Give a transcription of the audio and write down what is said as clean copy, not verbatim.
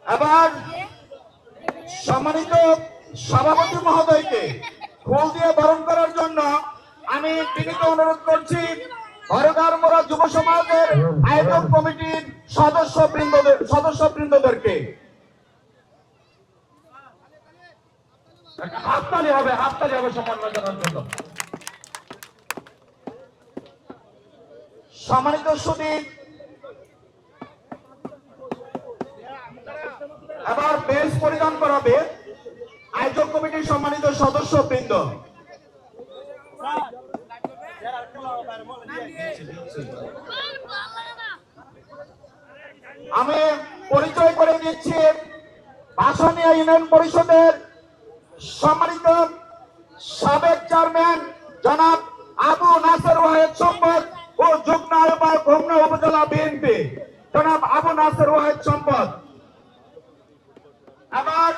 এবার সম্মানিত সভাপতি মহোদয়কে ফুল দিয়ে বরণ করার জন্য আমি বিনীত অনুরোধ করছি হরগারমোড়া যুব সমাজের আয়োজক কমিটির সদস্যবৃন্দদেরকে। হাততালি হবে সম্মান জানানোর জন্য। সম্মানিত সুধী, এবার বেশ পরিধান করাবে আয়োজক কমিটির সম্মানিত সদস্যবৃন্দ। আমি পরিচয় করে দিচ্ছি ভাসানিয়া ইউনিয়ন পরিষদের সম্মানিত সাবেক চেয়ারম্যান জনাব আবু নাসের ওয়াহেদ সম্পদ ও যুগ্ম আহ্বায়ক হোমনা উপজেলা বিএনপি জনাব আবু নাসের ওয়াহেদ সম্পদ। আবার